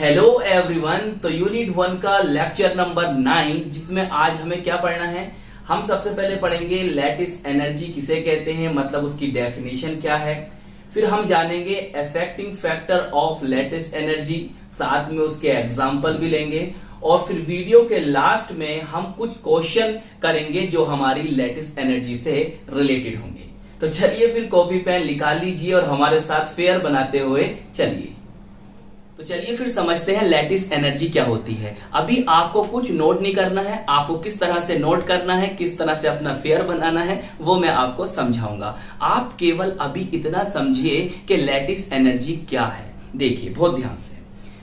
Hello everyone. तो unit 1 का lecture number 9, जिसमें आज हमें क्या पढ़ना है। हम सबसे पहले पढ़ेंगे लैटिस एनर्जी किसे कहते हैं, मतलब उसकी डेफिनेशन क्या है। फिर हम जानेंगे affecting factor of lattice energy, साथ में उसके एग्जाम्पल भी लेंगे। और फिर वीडियो के लास्ट में हम कुछ क्वेश्चन करेंगे जो हमारी लैटिस एनर्जी से रिलेटेड होंगे। तो चलिए फिर कॉपी पेन निकाल लीजिए और हमारे साथ फेयर बनाते हुए चलिए। तो चलिए फिर समझते हैं लैटिस एनर्जी क्या होती है। अभी आपको कुछ नोट नहीं करना है, आपको किस तरह से नोट करना है, किस तरह से अपना फेयर बनाना है, वो मैं आपको समझाऊंगा। आप केवल अभी इतना समझिए कि लैटिस एनर्जी क्या है। देखिए बहुत ध्यान से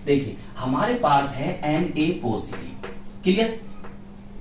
देखिए, हमारे पास है Na पॉजिटिव, क्लियर।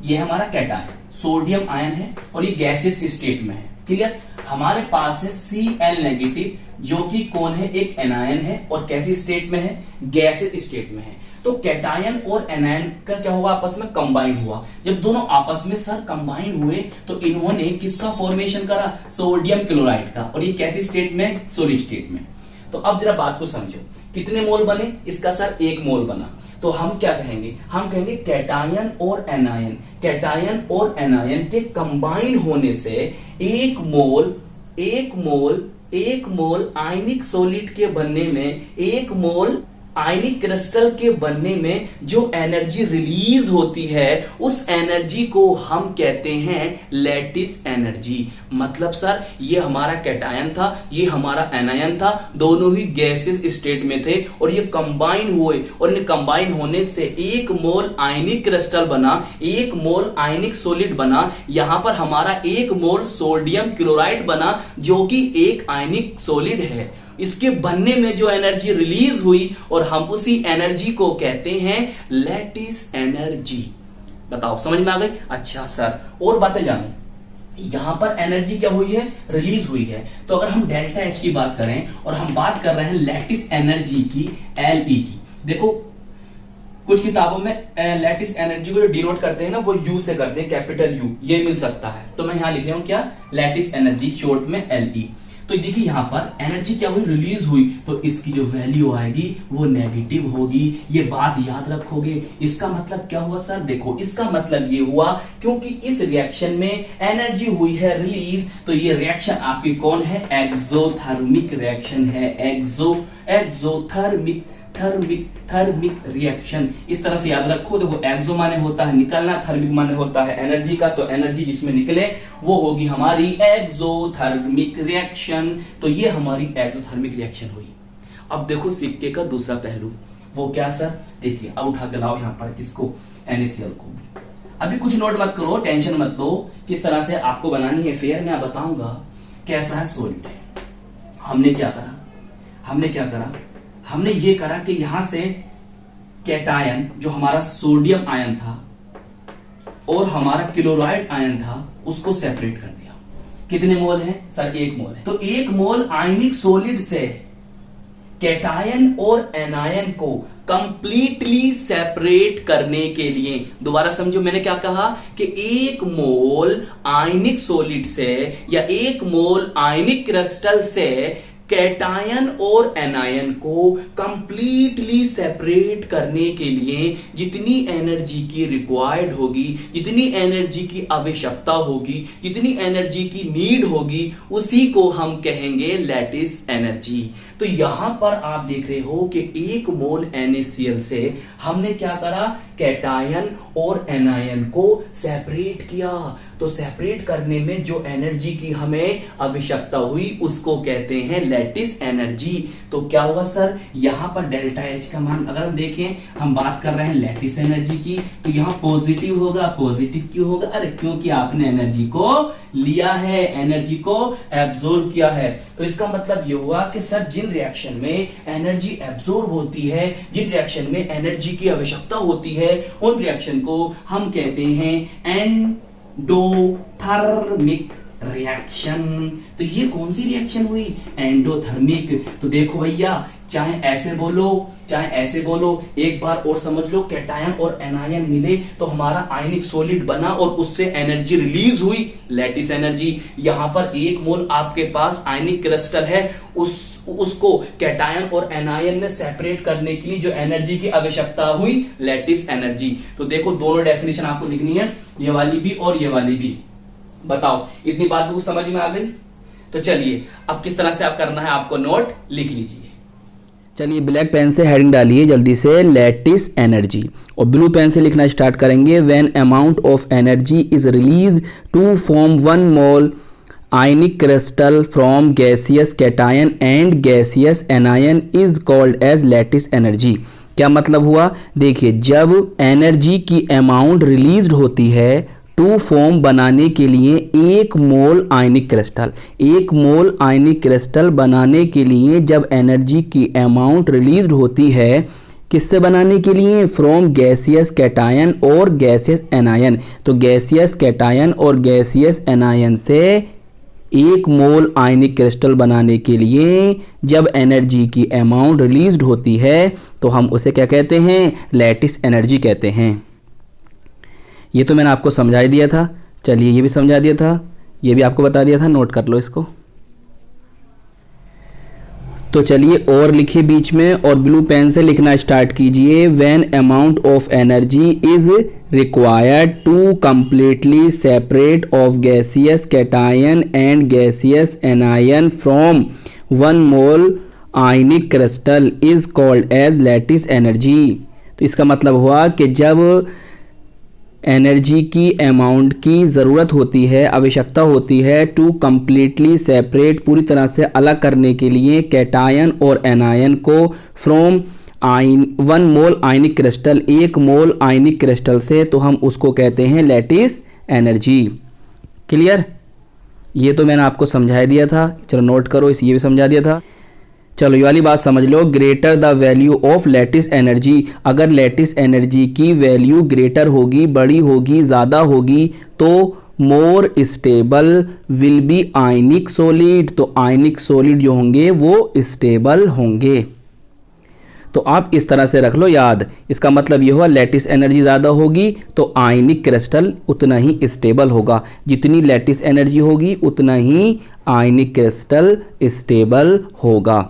ये हमारा कैटायन सोडियम आयन है और ये गैसियस स्टेट में है, क्लियर। हमारे पास है Cl नेगेटिव, जो कि कौन है, एक एनायन है और कैसी स्टेट में है, गैसियस स्टेट में है। तो कैटायन और एनायन का क्या हुआ, आपस में कंबाइन हुआ। जब दोनों आपस में सर कंबाइन हुए तो इन्होंने किसका फॉर्मेशन करा, सोडियम क्लोराइड का, और ये कैसी स्टेट में, सॉलिड स्टेट में। तो अब जरा बात को समझो, कितने मोल बने, इसका सर 1 मोल बना। तो हम क्या कहेंगे, हम कहेंगे कैटायन और एनायन, कैटायन और एनायन के कंबाइन होने से एक मोल आयनिक सॉलिड के बनने में, 1 मोल आयनिक क्रिस्टल के बनने में जो एनर्जी रिलीज होती है, उस एनर्जी को हम कहते हैं लैटिस एनर्जी। मतलब सर ये हमारा कैटायन था, ये हमारा एनायन था, दोनों ही गैसेस स्टेट में थे और ये कंबाइन हुए और इन कंबाइन होने से 1 मोल आयनिक क्रिस्टल बना, 1 मोल आयनिक सॉलिड बना। यहां पर हमारा 1 मोल सोडियम क्लोराइड बना, जो कि एक आयनिक सॉलिड है। इसके बनने में जो एनर्जी रिलीज हुई और हम उसी एनर्जी को कहते हैं लैटिस एनर्जी। बताओ समझ में आ गई। अच्छा सर और बातें जानो, यहां पर एनर्जी क्या हुई है, रिलीज हुई है। तो अगर हम डेल्टा एच की बात करें और हम बात कर रहे हैं लैटिस एनर्जी की, Le की, देखो कुछ किताबों में लैटिस एनर्जी को जो डिनोट करते हैं ना, वो यू से करते हैं, कैपिटल यू, ये मिल सकता है। तो मैं यहां लिख रहा हूं क्या, लैटिस एनर्जी, शॉर्ट में Le। तो देखिए यहां पर एनर्जी क्या हुई, रिलीज हुई, तो इसकी जो वैल्यू आएगी वो नेगेटिव होगी। ये बात याद रखोगे। इसका मतलब क्या हुआ सर, देखो इसका मतलब ये हुआ क्योंकि इस रिएक्शन में एनर्जी हुई है रिलीज, तो ये रिएक्शन आपकी कौन है, एक्सोथर्मिक रिएक्शन है। थर्मिक रिएक्शन, इस तरह से याद रखो। देखो एक्सो माने होता है निकलना, थर्मिक माने होता है एनर्जी का, तो एनर्जी जिसमें निकले वो होगी हमारी एक्सोथर्मिक रिएक्शन। तो ये हमारी एक्सोथर्मिक रिएक्शन हुई। अब देखो सिक्के का दूसरा पहलू, वो क्या सर, देखिए अब उठा के लाओ यहां पर किसको, NaCl को। अभी कुछ नोट मत करो, टेंशन मत लो, किस तरह से आपको बनानी है फेयर मैं बताऊंगा। कैसा है सॉलिड, हमने क्या करा, हमने ये करा कि यहां से कैटायन जो हमारा सोडियम आयन था और हमारा क्लोराइड आयन था, उसको सेपरेट कर दिया। कितने मोल है सर, 1 मोल है। तो 1 मोल आयनिक सॉलिड से कैटायन और एनायन को कंप्लीटली सेपरेट करने के लिए, दोबारा समझो मैंने क्या कहा कि 1 मोल आयनिक सॉलिड से या 1 मोल आयनिक क्रिस्टल से कैटायन और एनायन को कंप्लीटली सेपरेट करने के लिए जितनी एनर्जी की रिक्वायर्ड होगी, जितनी एनर्जी की आवश्यकता होगी, जितनी एनर्जी की नीड होगी, उसी को हम कहेंगे लैटिस एनर्जी। तो यहां पर आप देख रहे हो कि 1 मोल NaCl से हमने क्या करा, कैटायन और एनायन को सेपरेट किया। तो सेपरेट करने में जो एनर्जी की हमें आवश्यकता हुई उसको कहते हैं लैटिस एनर्जी। तो क्या हुआ सर, यहां पर डेल्टा एच का मान अगर हम देखें, हम बात कर रहे हैं लैटिस एनर्जी की, तो यहां पॉजिटिव होगा। पॉजिटिव क्यों होगा, अरे क्योंकि आपने एनर्जी को लिया है, एनर्जी को एब्जॉर्ब किया है। तो इसका मतलब यह हुआ कि सर जिन रिएक्शन में एनर्जी एब्जॉर्ब होती है, जिन रिएक्शन में एनर्जी की आवश्यकता होती है, उन रिएक्शन को हम कहते हैं एंडोथर्मिक रिएक्शन। तो ये कौन सी रिएक्शन हुई, एंडोथर्मिक। तो देखो भैया, चाहे ऐसे बोलो चाहे ऐसे बोलो, एक बार और समझ लो, कैटायन और एनायन मिले तो हमारा आयनिक सॉलिड बना और उससे एनर्जी रिलीज हुई, लैटिस एनर्जी। यहां पर 1 मोल आपके पास आयनिक क्रिस्टल है, उसको कैटायन और एनायन में सेपरेट करने के लिए जो एनर्जी की आवश्यकता हुई, लैटिस एनर्जी। तो देखो दोनों डेफिनेशन आपको लिखनी है, ये वाली भी और ये वाली भी। बताओ इतनी बात को समझ में आ गई? तो चलिए अब किस तरह से आप करना है, आपको नोट लिख लीजिए। चलिए ब्लैक पेन से हेडिंग डालिए जल्दी से, लैटिस एनर्जी, और ब्लू पेन से लिखना स्टार्ट करेंगे। When amount of energy is release to form 1 mole ionic crystal from gaseous cation and gaseous anion is called as lattice energy. क्या मतलब हुआ? देखिए, जब एनर्जी की अमाउंट रिलीज्ड होती है टू फॉर्म बनाने के लिए 1 mole ionic crystal, 1 mole ionic crystal बनाने के लिए जब एनर्जी की अमाउंट रिलीज्ड होती है, किससे बनाने के लिए? फ्रॉम गैसियस कैटायन और गैसियस एनायन। तो गैसियस कैटायन और गैसियस एनायन से 1 मोल आयनिक क्रिस्टल बनाने के लिए जब एनर्जी की अमाउंट रिलीज्ड होती है तो हम उसे क्या कहते हैं? लैटिस एनर्जी कहते हैं। ये तो मैंने आपको समझा ही दिया था। चलिए ये भी समझा दिया था, ये भी आपको बता दिया था, नोट कर लो इसको। तो चलिए और लिखिए बीच में, और ब्लू पेन से लिखना स्टार्ट कीजिए। When amount of energy is required to completely separate of gaseous cation and gaseous anion from 1 mole ionic crystal is called as lattice energy. तो इसका मतलब हुआ कि जब एनर्जी की अमाउंट की ज़रूरत होती है, आवश्यकता होती है टू कंप्लीटली सेपरेट, पूरी तरह से अलग करने के लिए कैटायन और एनायन को from 1 mole ionic crystal, 1 mole ionic crystal से, तो हम उसको कहते हैं लैटिस एनर्जी। क्लियर? ये तो मैंने आपको समझा दिया था, चलो नोट करो, इस ये भी समझा दिया था। चलो ये वाली बात समझ लो, greater the value of lattice energy, अगर लैटिस एनर्जी की वैल्यू ग्रेटर होगी, बड़ी होगी, ज़्यादा होगी, तो more stable will be ionic solid, तो आयनिक सॉलिड जो होंगे वो स्टेबल होंगे। तो आप इस तरह से रख लो याद। इसका मतलब ये हुआ लैटिस एनर्जी ज़्यादा होगी तो आयनिक क्रिस्टल उतना ही स्टेबल होगा, जितनी लैटिस एनर्जी होगी उतना ही आयनिक क्रिस्टल स्टेबल होगा।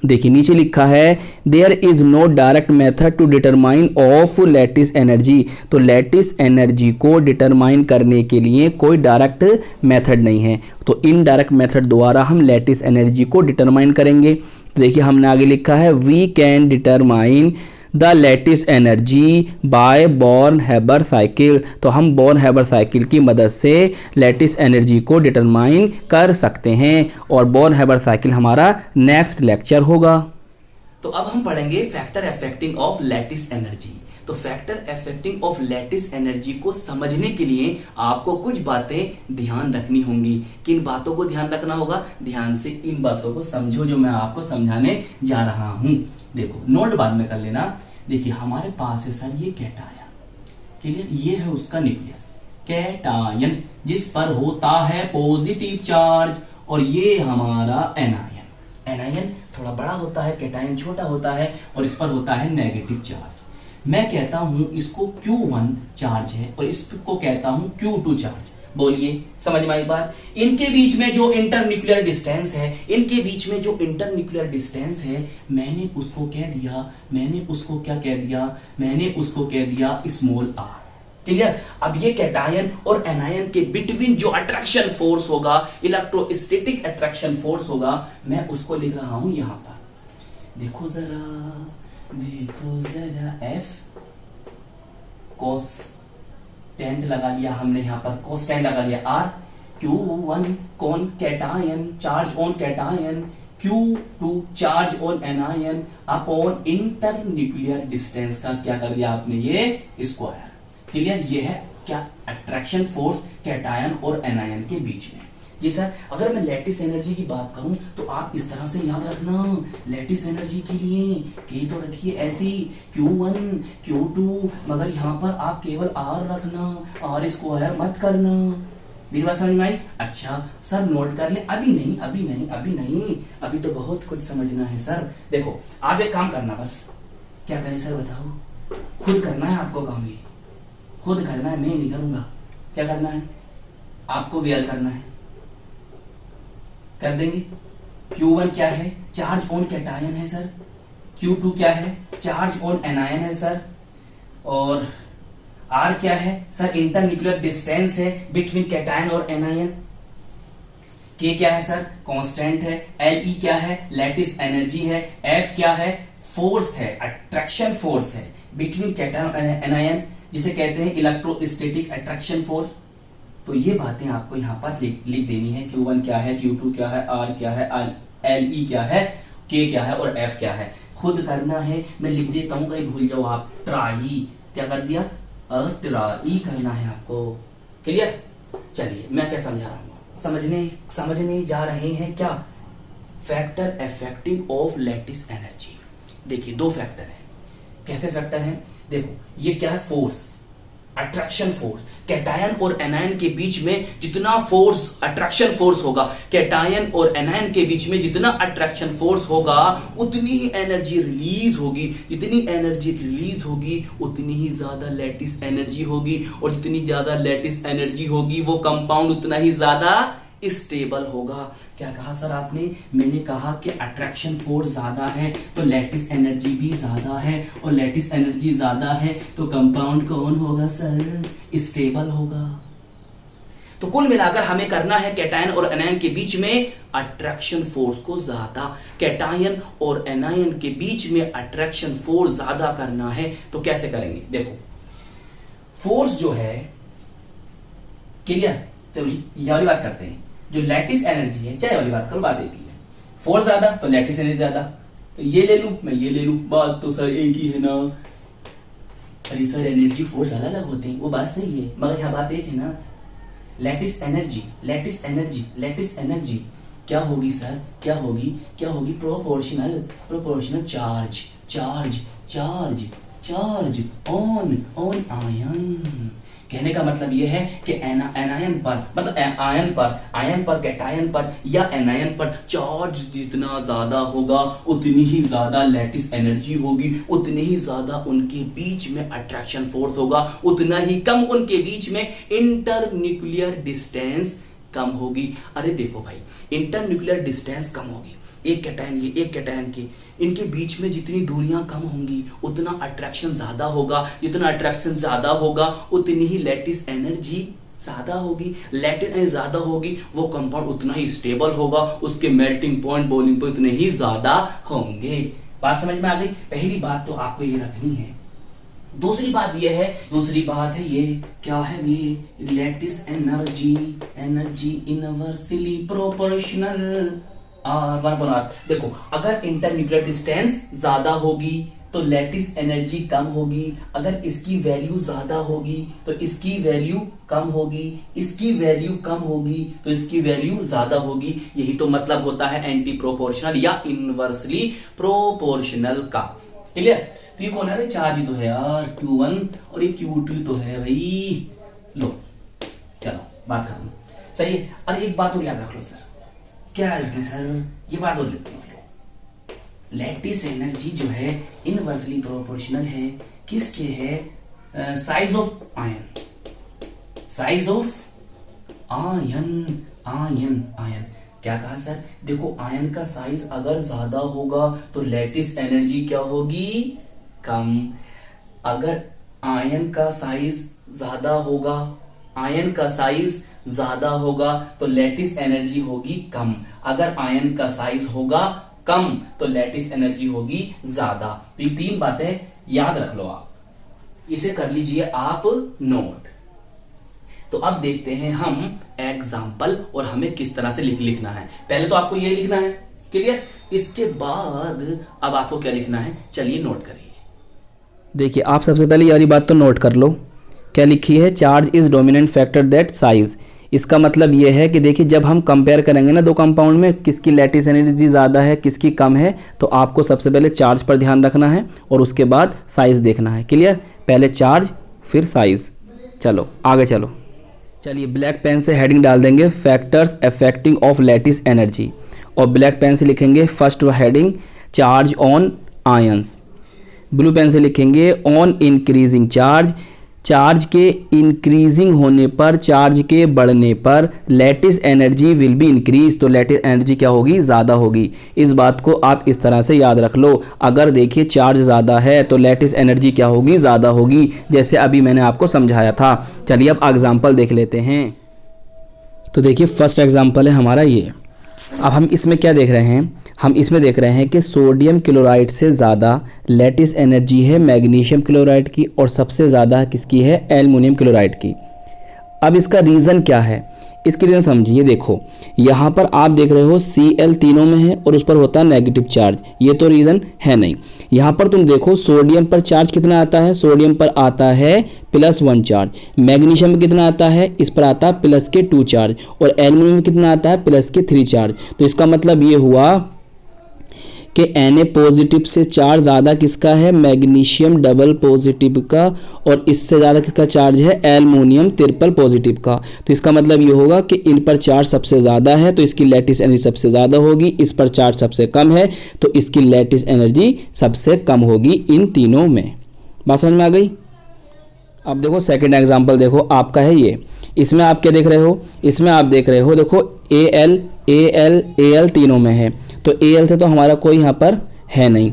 देखिए नीचे लिखा है there is no direct method to determine of lattice energy. तो लैटिस एनर्जी को डिटरमाइन करने के लिए कोई डायरेक्ट मेथड नहीं है, तो इनडायरेक्ट मेथड द्वारा हम लैटिस एनर्जी को डिटरमाइन करेंगे। तो देखिए हमने आगे लिखा है we can determine the lattice energy by Born Haber cycle. तो हम बॉर्न हैबर साइकिल की मदद से लैटिस एनर्जी को डिटरमाइन कर सकते हैं, और बॉर्न हैबर साइकिल हमारा नेक्स्ट लेक्चर होगा। तो अब हम पढ़ेंगे factor affecting of lattice energy. तो factor affecting of lattice energy को समझने के लिए आपको कुछ बातें ध्यान रखनी होंगी। किन बातों को ध्यान रखना होगा? ध्यान से इन बातों को समझो जो मैं आपको समझाने जा रहा हूं। देखो नोट बाद में कर लेना। देखिए हमारे पास है सर ये कैटायन, क्लियर? ये है उसका न्यूक्लियस कैटायन जिस पर होता है पॉजिटिव चार्ज, और ये हमारा एनायन। एनायन थोड़ा बड़ा होता है, कैटायन छोटा होता है, और इस पर होता है नेगेटिव चार्ज। मैं कहता हूं इसको Q1 चार्ज है और इसको कहता हूं Q2 चार्ज। बोलिए समझ में आई बात? इनके बीच में जो इंटरन्यूक्लियर डिस्टेंस है, इनके बीच में जो इंटरन्यूक्लियर डिस्टेंस है, मैंने उसको कह दिया, मैंने उसको क्या कह दिया? मैंने उसको कह दिया स्मॉल r। क्लियर? अब ये कैटायन और एनायन के बिटवीन जो अट्रैक्शन फोर्स होगा, इलेक्ट्रोस्टैटिक अट्रैक्शन फोर्स होगा, मैं उसको लिख रहा हूं यहां पर। देखो जरा, देखो जरा, F कोस्टेंट लगा लिया हमने यहां पर, कोस्टेंट लगा लिया R, Q1 कौन? Cation, charge on cation, Q2 charge on anion upon internuclear distance का क्या कर दिया आपने? ये स्क्वायर। क्लियर? ये है क्या? अट्रैक्शन फोर्स कैटायन और एनायन के बीच में। जी सर, अगर मैं लैटिस एनर्जी की बात करूं तो आप इस तरह से याद रखना, लैटिस एनर्जी के लिए के तो रखिए ऐसी Q1 Q2, मगर यहां पर आप केवल R रखना, R स्क्वायर मत करना। मेरी बात समझ में आई? अच्छा सर नोट कर ले। अभी नहीं, अभी नहीं, अभी नहीं, अभी तो बहुत कुछ समझना है सर। देखो आप एक काम करना, बस क्या करें सर बताओ? खुद करना है आपको काम, ये खुद करना है, मैं नहीं करूंगा। क्या करना है? आपको वेयर करना है, कर देंगे? Q1 क्या है? चार्ज ऑन कैटायन है सर। Q2 क्या है? चार्ज ऑन एनायन है सर। और R क्या है सर? इंटरन्यूक्लियर डिस्टेंस है बिटवीन कैटायन और एनायन। K क्या है सर? कांस्टेंट है। Le क्या है? लैटिस एनर्जी है। F क्या है? फोर्स है, अट्रैक्शन फोर्स है बिटवीन कैटायन और एनायन, जिसे कहते हैं इलेक्ट्रोस्टैटिक अट्रैक्शन फोर्स। तो ये बातें आपको यहाँ पर लिख देनी है। Q1 क्या है, Q2 क्या है, R क्या है, Le क्या है, K क्या है और F क्या है। खुद करना है, मैं लिख देता हूं, कहीं भूल जाओ आप। ट्राई क्या कर दिया? ट्राई करना है आपको। क्लियर? चलिए मैं क्या समझा रहा हूं, समझने जा रहे हैं क्या? Factor affecting of lattice energy. देखिए दो फैक्टर है। कैसे फैक्टर है? देखो ये क्या है? Force, attraction force. कैटायन और एनायन के बीच में जितना फोर्स, अट्रैक्शन फोर्स होगा, कैटायन और एनायन के बीच में जितना अट्रैक्शन फोर्स होगा उतनी ही एनर्जी रिलीज होगी। जितनी एनर्जी रिलीज होगी उतनी ही ज्यादा लैटिस एनर्जी होगी, और जितनी ज्यादा लैटिस एनर्जी होगी वो कंपाउंड उतना ही ज्यादा स्टेबल होगा। क्या कहा सर आपने? मैंने कहा कि अट्रैक्शन फोर्स ज्यादा है तो लैटिस एनर्जी भी ज्यादा है, और लैटिस एनर्जी ज्यादा है तो कंपाउंड कौन होगा सर? स्टेबल होगा। तो कुल मिलाकर हमें करना है कैटायन और एनायन के बीच में अट्रैक्शन फोर्स को ज्यादा। कैटायन और एनायन के बीच में अट्रैक्शन फोर्स ज्यादा करना है तो कैसे करेंगे? देखो फोर्स जो है, क्लियर? चलो ये वाली बात करते हैं। जो लैटिस एनर्जी है, चाहे वाली बात करो, बात एक ही है। फोर्स ज्यादा तो लैटिस एनर्जी ज्यादा। तो ये ले लूं, मैं ये ले लूं, बात तो सर एक ही है ना। अरे सर एनर्जी फोर्स अलग अलग होते हैं, वो बात सही है, मगर यहां बात एक है ना। Lattice energy, lattice energy, lattice energy क्या होगी सर? क्या होगी? क्या होगी? Proportional, proportional charge, charge, charge, charge on ion. कहने का मतलब यह है कि एनायन पर, मतलब आयन पर, कैटायन पर या एनायन पर चार्ज जितना ज्यादा होगा उतनी ही ज्यादा लैटिस एनर्जी होगी, उतनी ही ज्यादा उनके बीच में अट्रैक्शन फोर्स होगा, उतना ही कम उनके बीच में इंटरन्यूक्लियर डिस्टेंस कम होगी। अरे देखो भाई, इंटरन्यूक्लियर डिस्टेंस कम होगी, एक कैटायन ये एक कैटायन के, इनके बीच में जितनी दूरियां कम होंगी उतना अट्रैक्शन ज्यादा होगा, जितना अट्रैक्शन ज्यादा होगा उतनी ही लैटिस एनर्जी ज्यादा होगी। लैटिस एनर्जी ज्यादा होगी, वो कंपाउंड उतना ही स्टेबल होगा, उसके मेल्टिंग पॉइंट, बॉइलिंग पॉइंट उतने ही ज्यादा होंगे। बात समझ में आ गई? पहली बात तो आपको ये रखनी है। दूसरी बात ये है, दूसरी बात है ये क्या है? ये lattice energy, energy inversely proportional R1/R। देखो अगर इंटरन्यूक्लियर डिस्टेंस ज्यादा होगी तो लैटिस एनर्जी कम होगी, अगर इसकी वैल्यू ज्यादा होगी तो इसकी वैल्यू कम होगी, इसकी वैल्यू कम होगी तो इसकी वैल्यू ज्यादा होगी। यही तो मतलब होता है एंटी प्रोपोर्शनल या इनवर्सली प्रोपोर्शनल का। क्लियर? तो ये कौन है? चार्ज तो है यार Q1 और ये Q2 तो है भाई। लो चलो बात खत्म, सही है। अरे एक बात और याद रख लो सर। क्या याद रखें सर? ये बात और लिख लो, लैटिस एनर्जी जो है इनवर्सली प्रोपोर्शनल है किसके है? Size of ion, size of ion, ion, ion. क्या कहा सर? देखो आयन का साइज अगर ज्यादा होगा तो लैटिस एनर्जी क्या होगी? कम। अगर आयन का साइज ज्यादा होगा, आयन का साइज ज्यादा होगा तो लैटिस एनर्जी होगी कम। अगर आयन का साइज होगा कम तो लैटिस एनर्जी होगी ज्यादा। तो ये तीन बातें याद रख लो आप, इसे कर लीजिए आप नोट। तो अब देखते हैं हम एग्जाम्पल और हमें किस तरह से लिखना है। पहले तो आपको ये लिखना है, क्लियर? इसके बाद अब आपको क्या लिखना है, चलिए नोट करिए। देखिए आप सबसे पहले ये वाली बात तो नोट कर लो। क्या लिखी है? Charge is dominant factor that size. इसका मतलब ये है कि देखिए जब हम कंपेयर करेंगे ना दो कंपाउंड में, किसकी लैटिस एनर्जी ज़्यादा है किसकी कम है, तो आपको सबसे पहले चार्ज पर ध्यान रखना है और उसके बाद साइज देखना है। क्लियर? पहले चार्ज फिर साइज। चलो आगे चलो। चलिए ब्लैक पेन से हेडिंग डाल देंगे factors affecting of lattice energy, और ब्लैक पेन से लिखेंगे first heading charge on ions. Blue pen से लिखेंगे ऑन इंक्रीजिंग चार्ज, चार्ज के इंक्रीजिंग होने पर, चार्ज के बढ़ने पर lattice energy will be increase, तो लैटिस एनर्जी क्या होगी, ज़्यादा होगी। इस बात को आप इस तरह से याद रख लो। अगर देखिए चार्ज ज़्यादा है तो लैटिस एनर्जी क्या होगी, ज़्यादा होगी, जैसे अभी मैंने आपको समझाया था। चलिए अब एग्जाम्पल देख लेते हैं। तो देखिए फर्स्ट एग्जाम्पल है हमारा ये। अब हम इसमें क्या देख रहे हैं, हम इसमें देख रहे हैं कि सोडियम क्लोराइड से ज़्यादा लैटिस एनर्जी है मैग्नीशियम क्लोराइड की, और सबसे ज़्यादा किसकी है, एल्युमिनियम क्लोराइड की। अब इसका रीज़न क्या है, इसके रीज़न समझिए। देखो यहाँ पर आप देख रहे हो Cl तीनों में है और उस पर होता है नेगेटिव चार्ज, ये तो रीज़न है नहीं। यहाँ पर तुम देखो सोडियम पर चार्ज कितना आता है, सोडियम पर आता है +1 चार्ज, मैग्नीशियम में कितना आता है, इस पर आता है +2 चार्ज, और एल्युमिनियम में कितना आता है, +3 चार्ज। तो इसका मतलब ये हुआ कि Na पॉजिटिव से चार्ज ज़्यादा किसका है, मैग्नीशियम डबल पॉजिटिव का, और इससे ज़्यादा किसका चार्ज है, एल्युमिनियम ट्रिपल पॉजिटिव का। तो इसका मतलब ये होगा कि इन पर चार्ज सबसे ज़्यादा है तो इसकी लैटिस एनर्जी सबसे ज़्यादा होगी, इस पर चार्ज सबसे कम है तो इसकी लैटिस एनर्जी सबसे कम होगी इन तीनों में। बात समझ में आ गई। अब देखो सेकेंड एग्जाम्पल देखो आपका है ये। इसमें आप क्या देख रहे हो, इसमें आप देख रहे हो देखो Al तीनों में है, तो Al से तो हमारा कोई यहाँ पर है नहीं,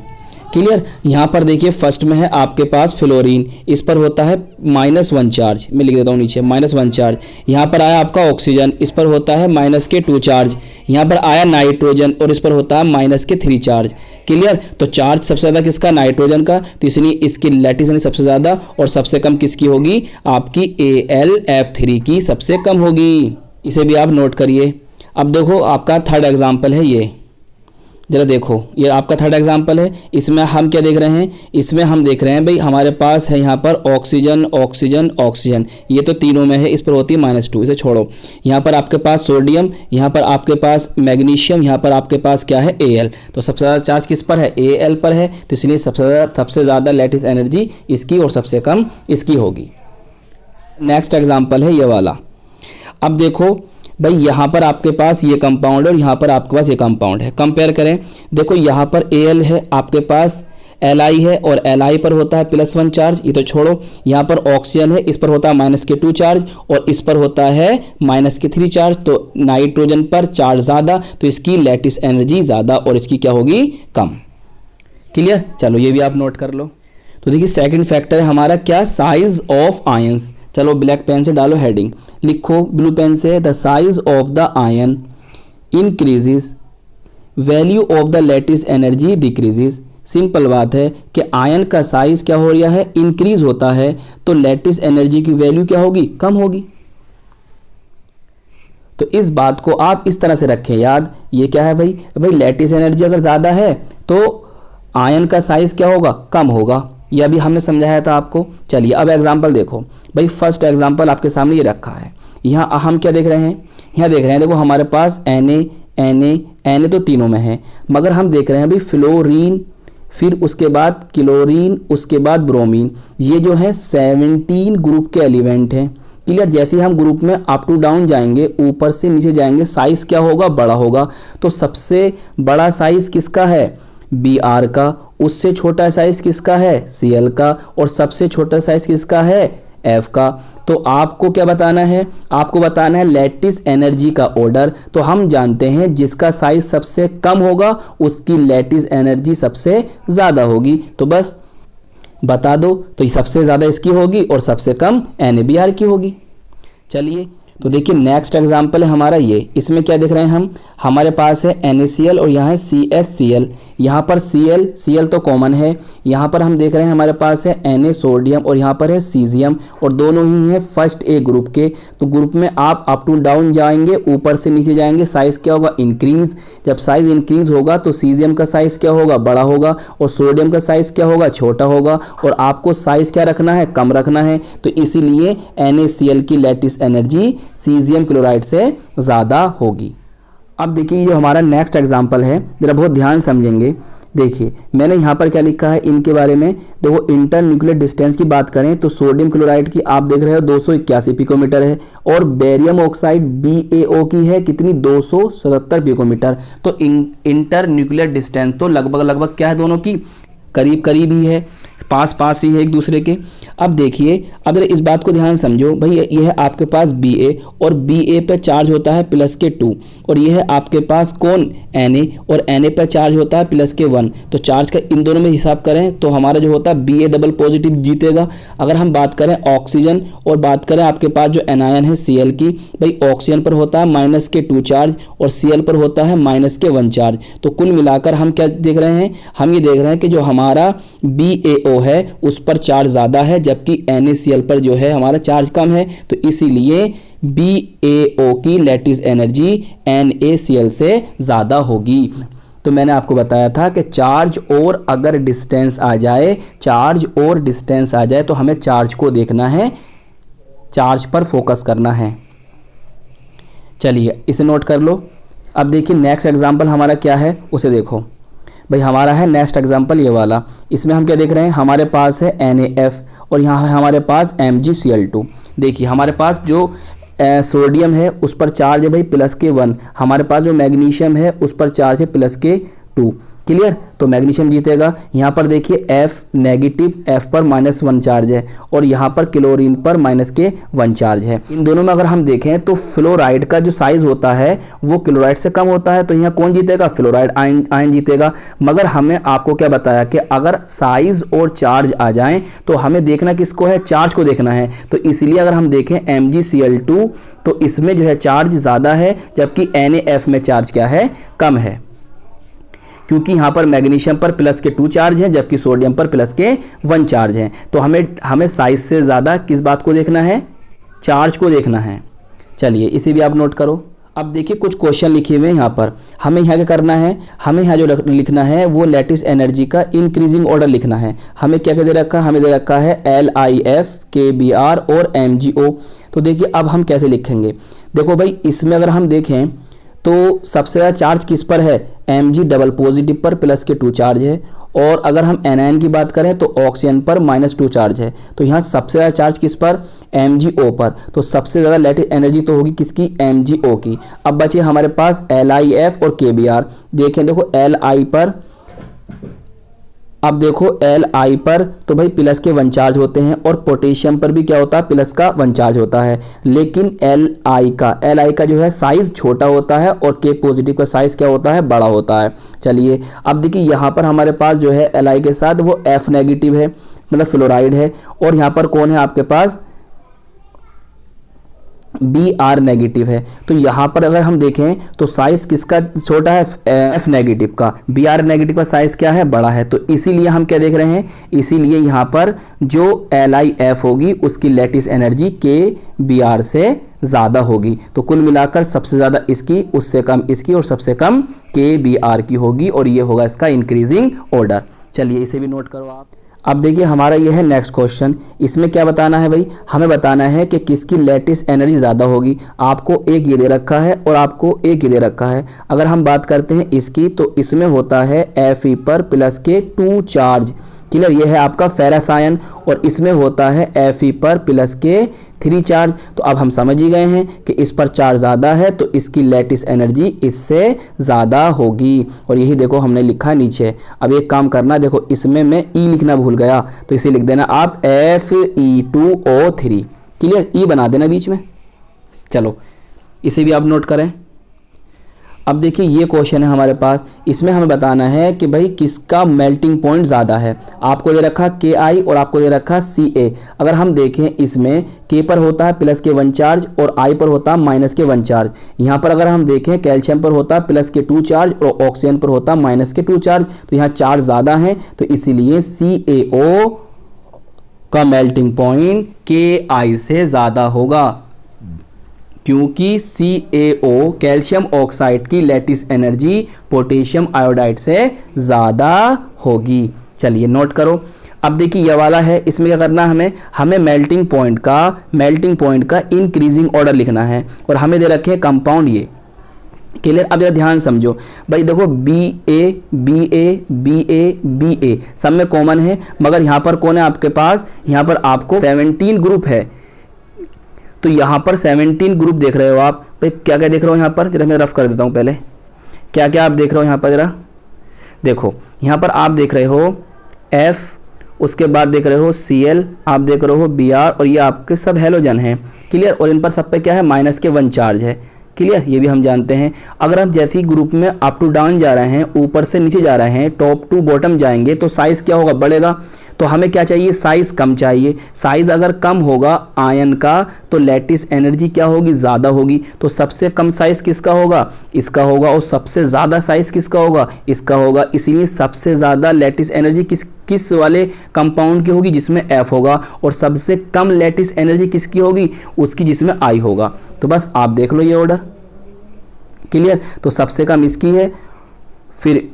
क्लियर। यहाँ पर देखिए फर्स्ट में है आपके पास फ्लोरीन, इस पर होता है -1 चार्ज, मैं लिख देता हूँ नीचे -1 चार्ज। यहाँ पर आया आपका ऑक्सीजन, इस पर होता है -2 चार्ज। यहाँ पर आया नाइट्रोजन और इस पर होता है -3 चार्ज, क्लियर। तो चार्ज सबसे ज़्यादा किसका, नाइट्रोजन का, तो इसलिए इसकी लैटिस एनर्जी सबसे ज़्यादा, और सबसे कम किसकी होगी, आपकी AlF3 की सबसे कम होगी। इसे भी आप नोट करिए। अब देखो आपका थर्ड एग्जाम्पल है ये, जरा देखो ये आपका थर्ड एग्जाम्पल है। इसमें हम क्या देख रहे हैं, इसमें हम देख रहे हैं भाई हमारे पास है यहाँ पर ऑक्सीजन ऑक्सीजन ऑक्सीजन, ये तो तीनों में है, इस पर होती है -2, इसे छोड़ो। यहाँ पर आपके पास सोडियम, यहाँ पर आपके पास मैग्नीशियम, यहाँ पर आपके पास क्या है, Al। तो सबसे ज़्यादा चार्ज किस पर है, Al पर है, तो इसलिए सबसे ज़्यादा लैटिस एनर्जी इसकी और सबसे कम इसकी होगी। नेक्स्ट एग्जाम्पल है ये वाला। अब देखो भाई यहाँ पर आपके पास ये कंपाउंड है और यहाँ पर आपके पास ये कंपाउंड है, कंपेयर करें। देखो यहाँ पर Al है, आपके पास Li है और Li पर होता है +1 चार्ज, ये तो छोड़ो। यहाँ पर ऑक्सीजन है, इस पर होता है -2 चार्ज और इस पर होता है -3 चार्ज। तो नाइट्रोजन पर चार्ज ज़्यादा तो इसकी लैटिस एनर्जी ज़्यादा और इसकी क्या होगी, कम, क्लियर। चलो ये भी आप नोट कर लो। तो देखिए सेकंड फैक्टर है हमारा क्या, साइज ऑफ आयंस। चलो ब्लैक पेन से डालो हेडिंग, लिखो ब्लू पेन से, the size of the ion increases, value of the lattice energy decreases. Simple बात है कि आयन का साइज क्या हो रहा है, इंक्रीज होता है, तो लैटिस एनर्जी की वैल्यू क्या होगी, कम होगी। तो इस बात को आप इस तरह से रखें याद। ये क्या है भाई, लैटिस एनर्जी अगर ज़्यादा है तो आयन का साइज क्या होगा, कम होगा। यह भी हमने समझाया था आपको। चलिए अब एग्जाम्पल देखो भाई। फर्स्ट एग्जाम्पल आपके सामने ये रखा है। यहाँ हम क्या देख रहे हैं, यहाँ देख रहे हैं देखो हमारे पास Na तो तीनों में है, मगर हम देख रहे हैं भाई फ्लोरीन, फिर उसके बाद क्लोरीन, उसके बाद ब्रोमीन। ये जो है 17 ग्रुप के एलिमेंट हैं, क्लियर। जैसे हम ग्रुप में अप टू डाउन जाएंगे, ऊपर से नीचे जाएंगे, साइज क्या होगा, बड़ा होगा। तो सबसे बड़ा साइज किसका है, Br का, उससे छोटा साइज किसका है, Cl का, और सबसे छोटा साइज किसका है, F का। तो आपको क्या बताना है, आपको बताना है लैटिस एनर्जी का ऑर्डर। तो हम जानते हैं जिसका साइज सबसे कम होगा उसकी लैटिस एनर्जी सबसे ज़्यादा होगी। तो बस बता दो, तो ये सबसे ज़्यादा इसकी होगी और सबसे कम NaBr की होगी। चलिए तो देखिए नेक्स्ट एग्जाम्पल है हमारा ये। इसमें क्या देख रहे हैं हम, हमारे पास है NaCl और यहाँ है CsCl। यहाँ पर Cl तो कॉमन है। यहाँ पर हम देख रहे हैं हमारे पास है Na सोडियम और यहाँ पर है सीजियम, और दोनों ही हैं फर्स्ट ए ग्रुप के। तो ग्रुप में आप अप टू डाउन जाएंगे, ऊपर से नीचे जाएंगे, साइज़ क्या होगा, इंक्रीज। जब साइज़ इंक्रीज होगा तो सीजियम का साइज़ क्या होगा, बड़ा होगा, और सोडियम का साइज़ क्या होगा, छोटा होगा। और आपको साइज़ क्या रखना है, कम रखना है। तो इसीलिए NaCl की लैटिस एनर्जी सीजियम क्लोराइड से ज़्यादा होगी। अब देखिए जो हमारा नेक्स्ट एग्जाम्पल है, जरा बहुत ध्यान समझेंगे। देखिए मैंने यहाँ पर क्या लिखा है इनके बारे में। देखो इंटर न्यूक्लियर डिस्टेंस की बात करें तो सोडियम क्लोराइड की आप देख रहे हो 281 पिकोमीटर है, और बेरियम ऑक्साइड BaO की है कितनी, 277 पिकोमीटर। तो इंटर न्यूक्लियर डिस्टेंस तो लगभग क्या है, दोनों की करीब करीब ही है। पास पास ही है एक दूसरे के। अब देखिए, अब इस बात को ध्यान समझो भाई, ये है आपके पास Ba और Ba पे चार्ज होता है प्लस के 2 और ये है आपके पास कौन Na और Na पे चार्ज होता है प्लस के 1। तो चार्ज का इन दोनों में हिसाब करें तो हमारा जो होता है Ba डबल पॉजिटिव जीतेगा। अगर हम बात करें ऑक्सीजन और बात करें आपके पास जो एनायन है Cl की, भाई ऑक्सीजन पर होता है माइनस के 2 चार्ज और Cl पर होता है माइनस के 1 चार्ज। तो कुल मिलाकर हम क्या देख रहे हैं, हम ये देख रहे हैं कि जो हमारा BaO है उस पर चार्ज ज़्यादा है जबकि NaCl पर जो है हमारा चार्ज कम है। तो इसीलिए BaO की लैटिस एनर्जी NaCl से ज़्यादा होगी। तो मैंने आपको बताया था कि चार्ज और अगर डिस्टेंस आ जाए, चार्ज और डिस्टेंस आ जाए तो हमें चार्ज को देखना है, चार्ज पर फोकस करना है। चलिए इसे नोट कर लो। अब देखिए नेक्स्ट एग्जांपल हमारा क्या है उसे देखो। भाई हमारा है नेक्स्ट एग्जांपल ये वाला। इसमें हम क्या देख रहे हैं, हमारे पास है NaF और यहाँ है हमारे पास MgCl2। देखिए हमारे पास जो सोडियम है उस पर चार्ज है भाई प्लस के 1, हमारे पास जो मैग्नीशियम है उस पर चार्ज है प्लस के 2। क्लियर, तो मैग्नीशियम जीतेगा। यहाँ पर देखिए F नेगेटिव, F पर -1 चार्ज है और यहाँ पर क्लोरीन पर -1 चार्ज है। इन दोनों में अगर हम देखें तो फ्लोराइड का जो साइज होता है वो क्लोराइड से कम होता है, तो यहाँ कौन जीतेगा, फ्लोराइड आयन जीतेगा। मगर हमें आपको क्या बताया कि अगर साइज और चार्ज आ जाएं तो हमें देखना किसको है, चार्ज को देखना है। तो इसलिए अगर हम देखें MgCl2 तो इसमें जो है चार्ज ज़्यादा है जबकि NaF में चार्ज क्या है, कम है, क्योंकि यहाँ पर मैग्नीशियम पर प्लस के 2 चार्ज हैं जबकि सोडियम पर प्लस के 1 चार्ज हैं। तो हमें साइज से ज़्यादा किस बात को देखना है, चार्ज को देखना है। चलिए इसे भी आप नोट करो। अब देखिए कुछ क्वेश्चन लिखे हुए हैं यहाँ पर, हमें यहाँ क्या करना है, हमें यहाँ जो लिखना है वो लैटिस एनर्जी का इंक्रीजिंग ऑर्डर लिखना है। हमें क्या क्या दे रखा है, हमें दे रखा है LIF, KBr और MgO। तो देखिए अब हम कैसे लिखेंगे, देखो भाई इसमें अगर हम देखें तो सबसे ज़्यादा चार्ज किस पर है, Mg डबल पॉजिटिव पर प्लस के 2 चार्ज है। और अगर हम एनायन की बात करें तो ऑक्सीजन पर -2 चार्ज है। तो यहाँ सबसे ज़्यादा चार्ज किस पर, MgO पर। तो सबसे ज़्यादा लैटिस एनर्जी तो होगी किसकी, MgO की। अब बचे हमारे पास LIF और KBr। देखें देखो Li पर, अब देखो Li पर तो भाई प्लस के 1 चार्ज होते हैं और पोटेशियम पर भी क्या होता है, प्लस का 1 चार्ज होता है। लेकिन Li का जो है साइज छोटा होता है और K पॉजिटिव का साइज क्या होता है, बड़ा होता है। चलिए अब देखिए यहाँ पर हमारे पास जो है Li के साथ वो F नेगेटिव है, मतलब फ्लोराइड है, और यहाँ पर कौन है आपके पास, Br नेगेटिव है। तो यहाँ पर अगर हम देखें तो साइज किसका छोटा है, F नेगेटिव का। Br नेगेटिव का साइज क्या है, बड़ा है। तो इसीलिए हम क्या देख रहे हैं, इसीलिए यहाँ पर जो LIF होगी उसकी लैटिस एनर्जी KBr से ज़्यादा होगी। तो कुल मिलाकर सबसे ज़्यादा इसकी, उससे कम इसकी और सबसे कम KBr की होगी और ये होगा इसका इंक्रीजिंग ऑर्डर। चलिए इसे भी नोट करो आप। अब देखिए हमारा ये है नेक्स्ट क्वेश्चन। इसमें क्या बताना है भाई, हमें बताना है कि किसकी लैटिस एनर्जी ज़्यादा होगी। आपको एक ये दे रखा है और आपको एक ये दे रखा है। अगर हम बात करते हैं इसकी तो इसमें होता है Fe पर प्लस के 2 चार्ज। क्लियर, ये है आपका फेरस आयन और इसमें होता है Fe पर प्लस के 3 चार्ज। तो अब हम समझ ही गए हैं कि इस पर चार्ज ज़्यादा है तो इसकी लैटिस एनर्जी इससे ज़्यादा होगी और यही देखो हमने लिखा नीचे। अब एक काम करना, देखो इसमें मैं E लिखना भूल गया तो इसे लिख देना आप Fe2O3। क्लियर, E बना देना बीच में। चलो इसे भी आप नोट करें। अब देखिए ये क्वेश्चन है हमारे पास, इसमें हमें बताना है कि भाई किसका मेल्टिंग पॉइंट ज़्यादा है। आपको दे रखा Ki और आपको दे रखा Ca। अगर हम देखें इसमें K पर होता है प्लस के 1 चार्ज और I पर होता है माइनस के 1 चार्ज। यहाँ पर अगर हम देखें कैल्शियम पर होता है प्लस के 2 चार्ज और ऑक्सीजन पर होता है माइनस के 2 चार्ज। तो यहाँ चार्ज ज़्यादा है तो इसीलिए CaO का मेल्टिंग पॉइंट Ki से ज़्यादा होगा, क्योंकि CaO कैल्शियम ऑक्साइड की लैटिस एनर्जी पोटेशियम आयोडाइड से ज़्यादा होगी। चलिए नोट करो। अब देखिए ये वाला है, इसमें क्या करना है, हमें मेल्टिंग पॉइंट का इंक्रीजिंग ऑर्डर लिखना है और हमें दे रखे हैं कंपाउंड ये। क्लियर, अब जरा ध्यान समझो भाई, देखो BA सब में कॉमन है, मगर यहाँ पर कौन है आपके पास, यहाँ पर आपको 17 ग्रुप है। तो यहाँ पर 17 ग्रुप देख रहे हो आप भाई, क्या क्या देख रहे हो यहाँ पर, जरा मैं रफ कर देता हूँ पहले। क्या क्या आप देख रहे हो यहाँ पर, जरा देखो यहाँ पर आप देख रहे हो उसके बाद देख रहे हो Cl, आप देख रहे हो Br, और ये आपके सब हेलोजन हैं। क्लियर। और इन पर सब पे क्या है, -1 चार्ज है। क्लियर, ये भी हम जानते हैं। अगर हम जैसे ही ग्रुप में अप टू डाउन जा रहे हैं, ऊपर से नीचे जा रहे हैं, टॉप टू बॉटम जाएंगे, तो साइज़ क्या होगा, बढ़ेगा। तो हमें क्या चाहिए, साइज़ कम चाहिए। साइज़ अगर कम होगा आयन का तो लैटिस एनर्जी क्या होगी, ज़्यादा होगी। तो सबसे कम साइज़ किसका होगा, इसका होगा। और सबसे ज़्यादा साइज़ किसका होगा, इसका होगा। इसीलिए सबसे ज़्यादा लैटिस एनर्जी किस वाले कंपाउंड की होगी, जिसमें F होगा। और सबसे कम लैटिस एनर्जी किसकी होगी, उसकी जिसमें I होगा। तो बस आप देख लो ये ऑर्डर। क्लियर। तो सबसे कम इसकी है, फिर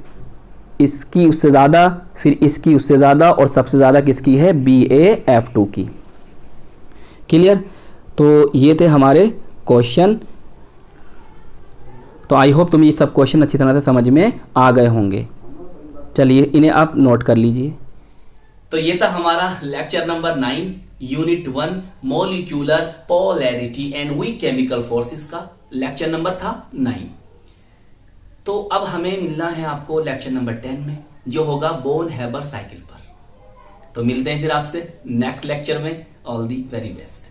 इसकी उससे ज़्यादा, फिर इसकी उससे ज़्यादा, और सबसे ज़्यादा किसकी है, BaF2 की। क्लियर। तो ये थे हमारे क्वेश्चन। तो आई होप तुम्हें ये सब क्वेश्चन अच्छी तरह से समझ में आ गए होंगे। चलिए इन्हें आप नोट कर लीजिए। तो ये था हमारा lecture number 9 unit 1 molecular polarity and weak chemical forces का लेक्चर नंबर था 9। तो अब हमें मिलना है आपको लेक्चर नंबर 10 में, जो होगा बोन हेबर साइकिल पर। तो मिलते हैं फिर आपसे नेक्स्ट लेक्चर में। All the very best.